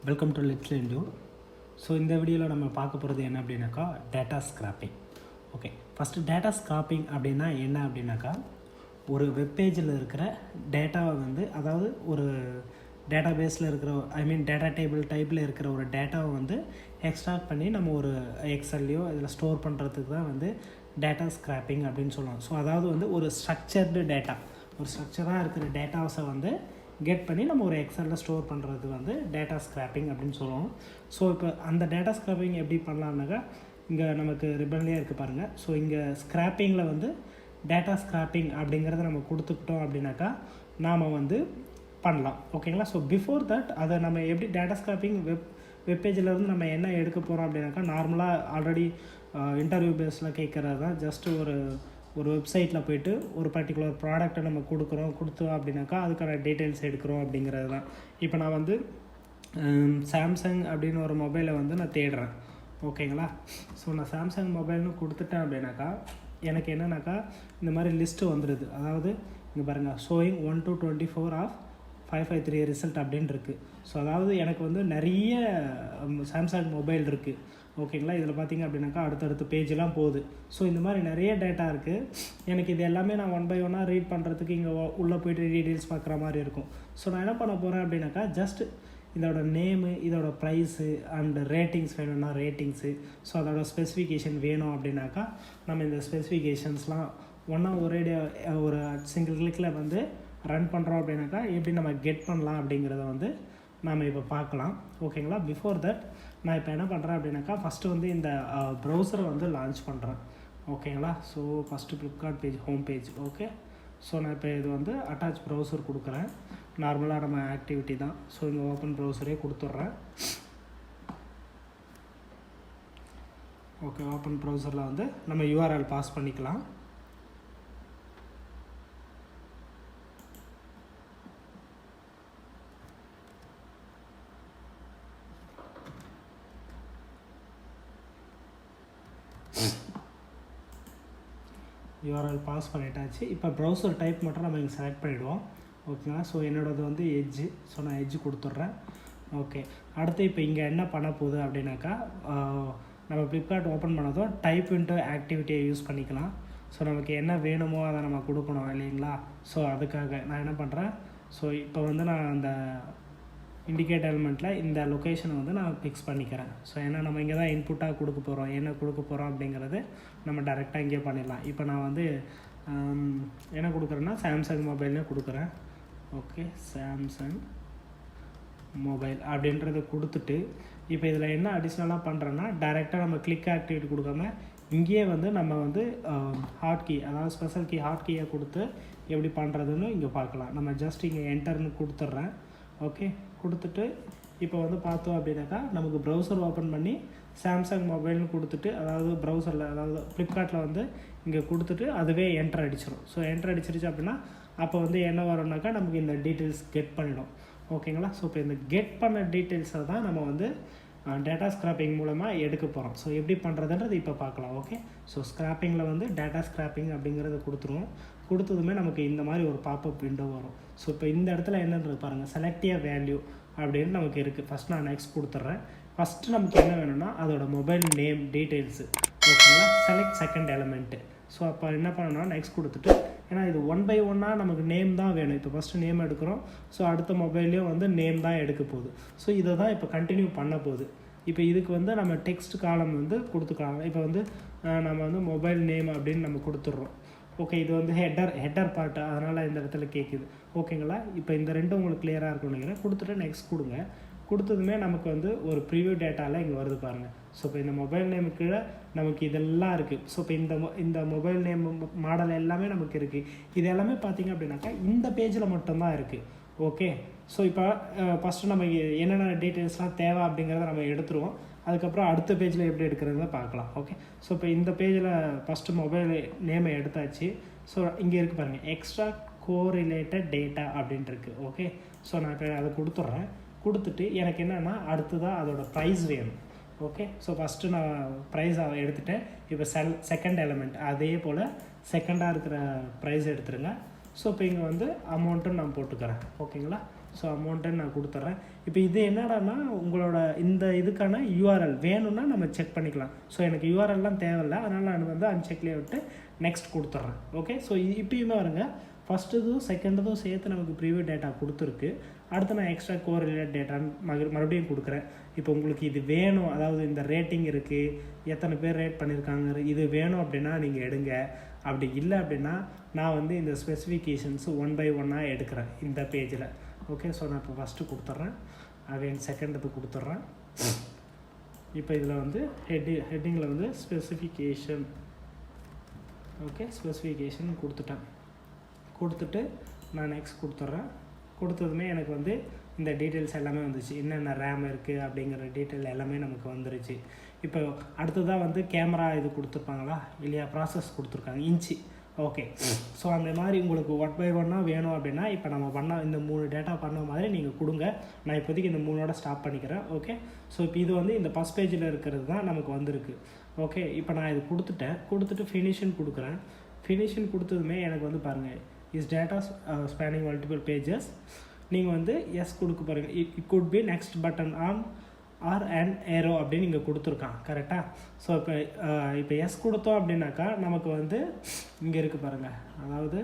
Welcome to let's learn you. So இந்த வீடியோவில் நம்ம பார்க்க போகிறது என்ன அப்படின்னாக்கா data scraping. Okay, first data scraping அப்படின்னா என்ன அப்படின்னாக்கா ஒரு வெப்பேஜில் இருக்கிற டேட்டாவை அதாவது ஒரு டேட்டா பேஸில் இருக்கிற டேட்டா டேபிள் டைப்பில் இருக்கிற ஒரு டேட்டாவை எக்ஸ்ட்ராக்ட் பண்ணி நம்ம ஒரு எக்ஸல்லையோ இதில் ஸ்டோர் பண்ணுறதுக்கு தான் டேட்டா ஸ்க்ராப்பிங் அப்படின்னு சொல்லுவோம். ஸோ அதாவது ஒரு ஸ்ட்ரக்சர்டு டேட்டா, ஒரு ஸ்ட்ரக்சராக இருக்கிற டேட்டாஸை கெட் பண்ணி நம்ம ஒரு எக்ஸலில் ஸ்டோர் பண்ணுறது டேட்டா ஸ்க்ராப்பிங் அப்படின்னு சொல்லுவோம். ஸோ இப்போ அந்த டேட்டா ஸ்க்ராப்பிங் எப்படி பண்ணலாம்னாக்கா இங்கே நமக்கு ரிப்பன்லேயே இருக்குது பாருங்கள். ஸோ இங்கே ஸ்க்ராப்பிங்கில் டேட்டா ஸ்க்ராப்பிங் அப்படிங்கிறத நம்ம கொடுத்துக்கிட்டோம் அப்படின்னாக்கா நாம் பண்ணலாம். ஓகேங்களா? ஸோ பிஃபோர் தட் அதை நம்ம எப்படி டேட்டா ஸ்க்ராப்பிங் வெப்பேஜிலேருந்து நம்ம என்ன எடுக்க போகிறோம் அப்படின்னாக்கா நார்மலாக ஆல்ரெடி இன்டர்வியூ பேஸில் கேட்குறது தான். ஜஸ்ட்டு ஒரு வெப்சைட்டில் போய்ட்டு ஒரு பர்டிகுலர் ப்ராடக்ட்டை நம்ம கொடுத்தோம் அப்படின்னாக்கா அதுக்கான டீட்டெயில்ஸ் எடுக்கிறோம் அப்படிங்கிறது தான். இப்போ நான் சாம்சங் அப்படின்னு ஒரு மொபைலை நான் தேடுறேன். ஓகேங்களா? ஸோ நான் சாம்சங் மொபைல்னு கொடுத்துட்டேன் அப்படின்னாக்கா எனக்கு என்னன்னாக்கா இந்த மாதிரி லிஸ்ட்டு வந்துடுது. அதாவது இங்கே பாருங்கள், ஷோயிங் 1 to 24 of 553 ரிசல்ட் அப்படின்னு இருக்குது. ஸோ அதாவது எனக்கு நிறைய சாம்சங் மொபைல் இருக்குது. ஓகேங்களா? இதில் பார்த்திங்க அப்படின்னாக்கா அடுத்தடுத்த பேஜெலாம் போகுது. ஸோ இந்த மாதிரி நிறைய டேட்டா இருக்குது. எனக்கு இது எல்லாமே நான் 1 by 1 ரீட் பண்ணுறதுக்கு இங்கே உள்ளே போய்ட்டு டீட்டெயில்ஸ் பார்க்குற மாதிரி இருக்கும். ஸோ நான் என்ன பண்ண போகிறேன் அப்படின்னாக்கா ஜஸ்ட் இதோட நேமு, இதோட ப்ரைஸு அண்டு ரேட்டிங்ஸ் வேணும்னா ரேட்டிங்ஸு, ஸோ அதோட ஸ்பெசிஃபிகேஷன் வேணும் அப்படின்னாக்கா நம்ம இந்த ஸ்பெசிஃபிகேஷன்ஸ்லாம் ஒரே ஒரு சிங்கிள் கிளிக்கில் ரன் பண்ணுறோம் அப்படின்னாக்கா எப்படி நம்ம கெட் பண்ணலாம் அப்படிங்கிறத நாம் இப்போ பார்க்கலாம். ஓகேங்களா? பிஃபோர் தட் நான் இப்போ என்ன பண்ணுறேன் அப்படின்னாக்கா ஃபஸ்ட்டு இந்த ப்ரௌசரை லான்ச் பண்ணுறேன். ஓகேங்களா? So first Flipkart page, home page. Okay, so நான் இப்போ இது அட்டாச் ப்ரௌசர் கொடுக்குறேன். நார்மலாக நம்ம ஆக்டிவிட்டி தான். ஸோ இங்கே ஓப்பன் ப்ரௌசரே கொடுத்துட்றேன். ஓகே, ஓப்பன் ப்ரௌசரில் நம்ம யூஆர்எல் பாஸ் பண்ணிக்கலாம். யூஆர்எல் பாஸ் பண்ணிட்டாச்சு. இப்போ ப்ரௌசர் டைப் மட்டும் நம்ம இங்கே செலக்ட் பண்ணிவிடுவோம். ஓகேங்களா? ஸோ என்னோடது எட்ஜு. ஸோ நான் எட்ஜு கொடுத்துட்றேன். ஓகே, அடுத்து இப்போ இங்கே என்ன பண்ண போகுது அப்படின்னாக்கா நம்ம ஃப்ளிப்கார்ட் ஓப்பன் பண்ணதும் டைப் இன்ட்டு ஆக்டிவிட்டியை யூஸ் பண்ணிக்கலாம். ஸோ நமக்கு என்ன வேணுமோ அதை நம்ம கொடுக்கணும் இல்லைங்களா? ஸோ அதுக்காக நான் என்ன பண்ணுறேன், ஸோ இப்போ நான் அந்த இண்டிகேட் எலிமெண்ட்டில் இந்த லொக்கேஷனை நான் ஃபிக்ஸ் பண்ணிக்கிறேன். ஸோ ஏன்னா நம்ம இங்கே தான் இன்புட்டாக கொடுக்க போகிறோம், என்ன கொடுக்க போகிறோம் அப்படிங்கிறது நம்ம டேரெக்டாக இங்கே பண்ணிடலாம். இப்போ நான் என்ன கொடுக்குறேன்னா சாம்சங் மொபைல்னே கொடுக்குறேன். ஓகே, சாம்சங் மொபைல் அப்படின்றத கொடுத்துட்டு இப்போ இதில் என்ன அடிஷ்னலாக பண்ணுறேன்னா டேரெக்டாக நம்ம கிளிக் ஆக்டிவிட்டி கொடுக்காம இங்கேயே நம்ம ஹாட் கீ, அதாவது ஸ்பெஷல் கீ ஹாட் கீயை கொடுத்து எப்படி பண்ணுறதுன்னு இங்கே பார்க்கலாம். நம்ம ஜஸ்ட் இங்கே என்டர்னு கொடுத்துட்றேன். ஓகே, கொடுத்துட்டு இப்போ பார்த்தோம் அப்படின்னாக்கா நமக்கு ப்ரௌசர் ஓப்பன் பண்ணி சாம்சங் மொபைல்னு கொடுத்துட்டு, அதாவது ப்ரௌசரில், அதாவது ஃப்ளிப்கார்ட்டில் இங்கே கொடுத்துட்டு அதுவே என்டர் அடிச்சிடும். ஸோ என்டர் அடிச்சிருச்சு அப்படின்னா அப்போ என்ன வரும்னாக்கா நமக்கு இந்த டீட்டெயில்ஸ் கெட் பண்ணிடும். ஓகேங்களா? ஸோ இப்போ இந்த கெட் பண்ண டீட்டெயில்ஸை தான் நம்ம டேட்டா ஸ்க்ராப்பிங் மூலமாக எடுக்க போகிறோம். ஸோ எப்படி பண்ணுறதுன்றது இப்போ பார்க்கலாம். ஓகே, ஸோ ஸ்க்ராப்பிங்கில் டேட்டா ஸ்க்ராப்பிங் அப்படிங்கிறத கொடுத்துருவோம். கொடுத்ததுமே நமக்கு இந்த மாதிரி ஒரு பாப்அப் விண்டோ வரும். ஸோ இப்போ இந்த இடத்துல என்னன்றது பாருங்கள், செலக்டிவ் வேல்யூ அப்படின்னு நமக்கு இருக்குது. ஃபஸ்ட் நான் நெக்ஸ்ட் கொடுத்துட்றேன். ஃபஸ்ட்டு நமக்கு என்ன வேணும்னா அதோட மொபைல் நேம் டீட்டெயில்ஸு. ஓகேங்களா? Select second element. ஸோ அப்போ என்ன பண்ணணும்னா நெக்ஸ்ட் கொடுத்துட்டு, ஏன்னா இது 1 by 1 நமக்கு நேம் தான் வேணும். இப்போ ஃபஸ்ட்டு நேம் எடுக்கிறோம். ஸோ அடுத்த மொபைல்லையும் நேம் தான் எடுக்க போகுது. ஸோ இதை தான் இப்போ கண்டினியூ பண்ண போகுது. இப்போ இதுக்கு நம்ம டெக்ஸ்ட் காலம் கொடுத்துக்கலாம். இப்போ நம்ம மொபைல் நேம் அப்படின்னு நம்ம கொடுத்துட்றோம். ஓகே, இது ஹெட்டர் பார்ட்டு, அதனால் இந்த இடத்துல கேட்குது. ஓகேங்களா? இப்போ இந்த ரெண்டும் உங்களுக்கு கிளியராக இருக்கும்னு நினைக்கிறேன். கொடுத்துட்டு நெக்ஸ்ட் கொடுங்க. கொடுத்ததுமே நமக்கு ஒரு ப்ரிவியூ டேட்டாவில் இங்கே வருது பாருங்கள். ஸோ இப்போ இந்த மொபைல் நேமுக்கு நமக்கு இதெல்லாம் இருக்குது. ஸோ இப்போ இந்த மொபைல் நேம் மாடல் எல்லாமே நமக்கு இருக்குது. இது எல்லாமே பார்த்திங்க அப்படின்னாக்கா இந்த பேஜில் மட்டும்தான் இருக்குது. ஓகே, ஸோ இப்போ ஃபஸ்ட்டு நம்ம என்னென்ன டீட்டெயில்ஸ்லாம் தேவை அப்படிங்கிறத நம்ம எடுத்துருவோம். அதுக்கப்புறம் அடுத்த பேஜில் எப்படி எடுக்கிறத பார்க்கலாம். ஓகே, ஸோ இப்போ இந்த பேஜில் ஃபஸ்ட்டு மொபைல் நேமை எடுத்தாச்சு. ஸோ இங்கே இருக்குது பாருங்கள், எக்ஸ்ட்ரா கோரிலேட்டட் டேட்டா அப்படின்ட்டு இருக்குது. ஓகே, ஸோ நான் இப்போ அதை கொடுத்துட்றேன். கொடுத்துட்டு எனக்கு என்னென்னா அடுத்ததாக அதோட ப்ரைஸ் வேணும். ஓகே, ஸோ ஃபஸ்ட்டு நான் ப்ரைஸ் எடுத்துகிட்டேன். இப்போ செகண்ட் எலிமெண்ட் அதே போல் செகண்டாக இருக்கிற ப்ரைஸ் எடுத்துருங்க. ஸோ இப்போ இங்கே அமௌண்ட்டும் நான் போட்டுக்கிறேன். ஓகேங்களா? ஸோ அமௌண்ட்டுன்னு நான் கொடுத்துட்றேன். இப்போ இது என்னடான்னா உங்களோட இந்த இதுக்கான யூஆர்எல் வேணும்னா நம்ம செக் பண்ணிக்கலாம். ஸோ எனக்கு யூஆர்எல்லாம் தேவையில்லை, அதனால் நான் வந்து அன்செக்லேயே விட்டு நெக்ஸ்ட் கொடுத்துட்றேன். ஓகே, ஸோ இப்பயுமே வருங்க ஃபஸ்ட்டுதும் செகண்டதும் சேர்த்து நமக்கு ப்ரீவியூ டேட்டா கொடுத்துருக்கு. அடுத்து நான் எக்ஸ்ட்ரா கோரிலேட் டேட்டான்னு மறுபடியும் கொடுக்குறேன். இப்போ உங்களுக்கு இது வேணும், அதாவது இந்த ரேட்டிங் இருக்குது, எத்தனை பேர் ரேட் பண்ணியிருக்காங்க, இது வேணும் அப்படின்னா நீங்கள் எடுங்க. அப்படி இல்லை அப்படின்னா நான் வந்து இந்த ஸ்பெசிஃபிகேஷன்ஸு 1 by 1 எடுக்கிறேன் இந்த பேஜில். ஓகே, ஸோ நான் இப்போ ஃபஸ்ட்டு கொடுத்துட்றேன், அகைன் செகண்டுக்கு கொடுத்துட்றேன். இப்போ இதில் வந்து ஹெட்டிங்கில் வந்து ஸ்பெசிஃபிகேஷன், ஓகே ஸ்பெசிஃபிகேஷன் கொடுத்துட்டு நான் நெக்ஸ்ட் கொடுத்துட்றேன். கொடுத்ததுமே எனக்கு வந்து இந்த டீட்டெயில்ஸ் எல்லாமே வந்துச்சு, என்னென்ன ரேம் இருக்குது அப்படிங்கிற டீட்டெயில் எல்லாமே நமக்கு வந்துருச்சு. இப்போ அடுத்ததாக வந்து கேமரா இது கொடுத்துருப்பாங்களா இல்லையா, ப்ராசஸ் கொடுத்துருக்காங்க இன்ச்சு. ஓகே, ஸோ அந்த மாதிரி உங்களுக்கு 1 by 1 வேணும் அப்படின்னா இப்போ நம்ம பண்ண இந்த 3 டேட்டா பண்ண மாதிரி நீங்கள் கொடுங்க. நான் இப்போதைக்கு இந்த 3ஓட ஸ்டாப் பண்ணிக்கிறேன். ஓகே, ஸோ இப்போ இது வந்து இந்த ஃபஸ்ட் பேஜில் இருக்கிறது தான் நமக்கு வந்திருக்கு. ஓகே, இப்போ நான் இது கொடுத்துட்டு ஃபினிஷன் கொடுக்குறேன். ஃபினிஷன் கொடுத்ததுமே எனக்கு வந்து பாருங்கள், is data spanning multiple pages. நீங்கள் வந்து எஸ் கொடுக்க பாருங்கள், it could be next button on or and arrow அப்படின்னு நீங்கள் கொடுத்துருக்கான். கரெக்டாக? ஸோ இப்போ எஸ் கொடுத்தோம் அப்படின்னாக்கா நமக்கு வந்து இங்கே இருக்குது பாருங்கள், அதாவது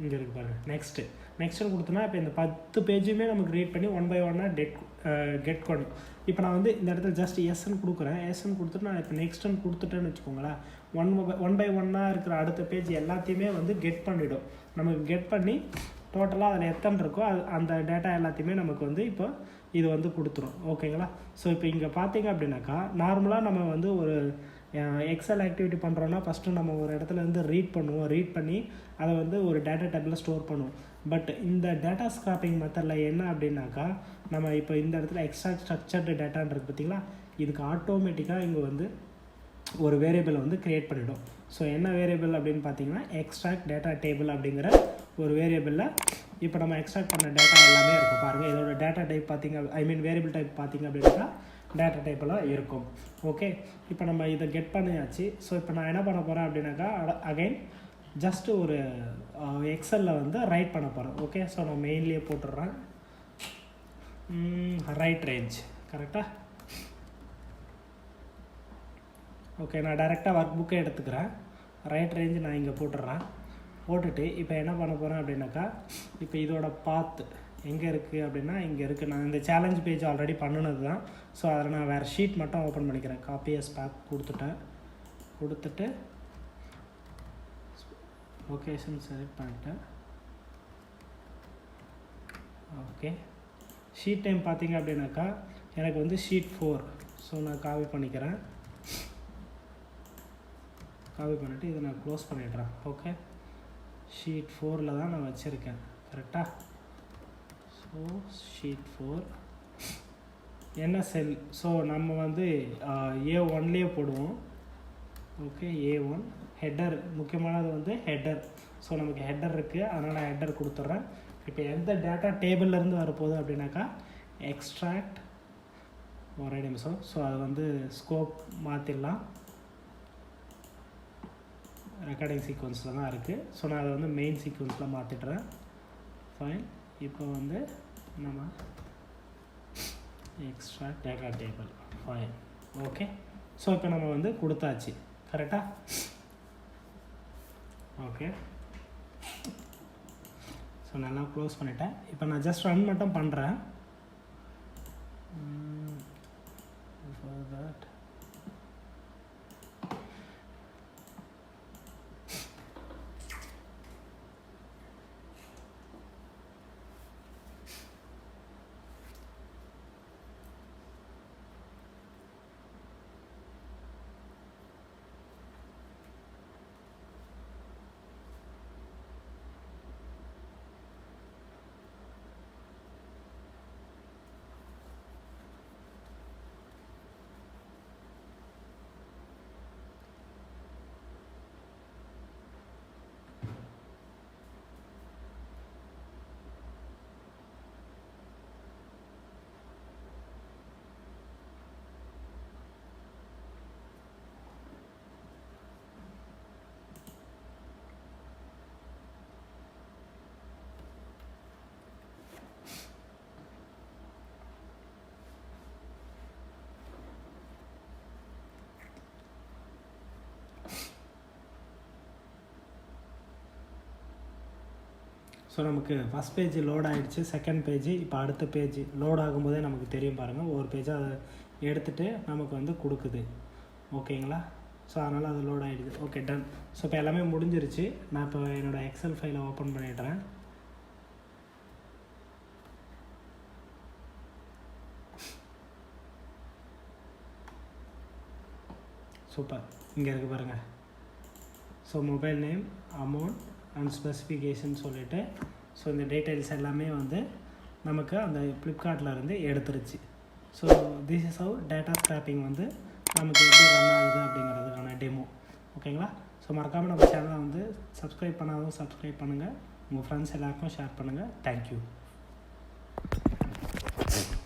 இங்கே இருக்குது பாருங்கள் நெக்ஸ்ட்டு கொடுத்தோன்னா இப்போ இந்த 10 பேஜுமே நமக்கு ரீட் பண்ணி 1 by 1 கெட் கொண்டு. இப்போ நான் வந்து இந்த இடத்துல ஜஸ்ட் எஸ்ன்னு கொடுக்குறேன். எஸ்ன்னு கொடுத்துட்டு நான் இப்போ நெக்ஸ்ட்டுன்னு கொடுத்துட்டேன்னு வச்சுக்கோங்களேன், 1 by 1 இருக்கிற அடுத்த பேஜ் எல்லாத்தையுமே வந்து கெட் பண்ணிவிடும். நமக்கு கெட் பண்ணி டோட்டலாக அதில் எத்தனை இருக்கோ அந்த டேட்டா எல்லாத்தையுமே நமக்கு வந்து இப்போ இது வந்து கொடுத்துரும். ஓகேங்களா? ஸோ இப்போ இங்கே பார்த்தீங்க அப்படின்னாக்கா நார்மலாக நம்ம வந்து ஒரு எக்ஸல் ஆக்டிவிட்டி பண்ணுறோன்னா ஃபஸ்ட்டு நம்ம ஒரு இடத்துல இருந்து ரீட் பண்ணி அதை வந்து ஒரு டேட்டா டேபிளில் ஸ்டோர் பண்ணுவோம். பட் இந்த டேட்டா ஸ்க்ராப்பிங் மெத்தடில் என்ன அப்படின்னாக்கா நம்ம இப்போ இந்த இடத்துல எக்ஸ்ட்ரா ஸ்ட்ரக்சர்டு டேட்டான்றது பார்த்திங்களா, இதுக்கு ஆட்டோமேட்டிக்காக இங்கே வந்து ஒரு வேரியபிளை வந்து க்ரியேட் பண்ணிவிடும். ஸோ என்ன வேரியபிள் அப்படின்னு பார்த்தீங்கன்னா எக்ஸ்ட்ராக்ட் டேட்டா டேபிள் அப்படிங்கிற ஒரு வேரியபிளில் இப்போ நம்ம எக்ஸ்ட்ராக்ட் பண்ண டேட்டா எல்லாமே இருக்கும். பாருங்கள், இதோட டேட்டா டைப் பார்த்திங்க, வேரியபிள் டைப் பார்த்திங்க அப்படின்னா டேட்டா டைப்பெல்லாம் இருக்கும். ஓகே, இப்போ நம்ம இதை கெட் பண்ணியாச்சு. ஸோ இப்போ நான் என்ன பண்ண போகிறேன் அப்படின்னாக்கா அகைன் ஜஸ்ட்டு ஒரு எக்ஸலில் வந்து ரைட் பண்ண போகிறேன். ஓகே, ஸோ நான் மெயின்லேயே போட்டுடுறேன் ரைட் ரேஞ்ச். கரெக்டாக? ஓகே, நான் டைரெக்டாக ஒர்க் புக்கே எடுத்துக்கிறேன். ரைட் ரேஞ்சு நான் இங்கே போட்டுட்டு இப்போ என்ன பண்ண போகிறேன் அப்படின்னாக்கா இப்போ இதோட பாத்து எங்கே இருக்குது அப்படின்னா இங்கே இருக்குது. நான் இந்த சேலஞ்ச் பேஜ் ஆல்ரெடி பண்ணினது தான். ஸோ அதில் நான் வேறு ஷீட் மட்டும் ஓப்பன் பண்ணிக்கிறேன். காப்பி எஸ் பேக் கொடுத்துட்டு லொக்கேஷன் செலக்ட் பண்ணிட்டேன். ஓகே, ஷீட் டைம் பார்த்தீங்க அப்படின்னாக்கா எனக்கு வந்து ஷீட் 4. ஸோ நான் காப்பி பண்ணிக்கிறேன். காப்பி பண்ணிவிட்டு இதை நான் க்ளோஸ் பண்ணிடுறேன். ஓகே, ஷீட் 4ல் தான் நான் வச்சுருக்கேன். கரெக்டாக? ஸோ ஷீட் 4 என்ன செல், ஸோ நம்ம வந்து A1லேயே போடுவோம். ஓகே, A1 ஹெட்டர், முக்கியமானது வந்து ஹெட்டர். ஸோ நமக்கு ஹெட்டர் இருக்குது, அதனால் நான் ஹெட்டர் கொடுத்துட்றேன். இப்போ எந்த டேட்டா டேபிள்லேருந்து வரப்போகுது அப்படின்னாக்கா எக்ஸ்ட்ராக்ட், ஒரே நிமிஷம். ஸோ அது வந்து ஸ்கோப் மாற்றிடலாம், ரெக்கார்டிங் சீக்வன்ஸில் தான் இருக்குது. ஸோ நான் அதை வந்து மெயின் சீக்வன்ஸில் மாற்றிட்டுறேன். ஃபைன், இப்போ வந்து நம்ம extract data table. Fine, okay. So இப்போ நம்ம வந்து கொடுத்தாச்சு. கரெக்டாக? ஓகே, ஸோ நல்லா க்ளோஸ் பண்ணிட்டேன். இப்போ நான் ஜஸ்ட் ரன் மட்டும் பண்ணுறேன். ஃபார் தட் ஸோ நமக்கு ஃபஸ்ட் பேஜ் லோட் ஆகிடுச்சு, செகண்ட் பேஜ் இப்போ அடுத்த பேஜ் லோட் ஆகும்போதே நமக்கு தெரியும் பாருங்கள், ஒரு பேஜாக அதை எடுத்துகிட்டு நமக்கு வந்து கொடுக்குது. ஓகேங்களா? ஸோ அதனால் அது லோட் ஆகிடுது. Okay, ton. ஸோ இப்போ எல்லாமே முடிஞ்சிருச்சு. நான் இப்போ என்னோடய எக்ஸல் ஃபைலை ஓப்பன் பண்ணிடுறேன். சூப்பர், இங்கே இருக்குது பாருங்கள். So mobile name, amount and specification சொல்லிவிட்டு ஸோ இந்த டீட்டெயில்ஸ் எல்லாமே வந்து நமக்கு அந்த ஃப்ளிப்கார்ட்டில் இருந்து எடுத்துருச்சு. So this is how data scraping வந்து நமக்கு எப்படி ரன் ஆகுது அப்படிங்கிறதுக்கான டெமோ. ஓகேங்களா? ஸோ மறக்காமல் நம்ம சேனலை வந்து சப்ஸ்கிரைப் பண்ணாதவங்க சப்ஸ்கிரைப் பண்ணுங்கள், உங்கள் ஃப்ரெண்ட்ஸ் எல்லாருக்கும் ஷேர் பண்ணுங்கள். தேங்க்யூ.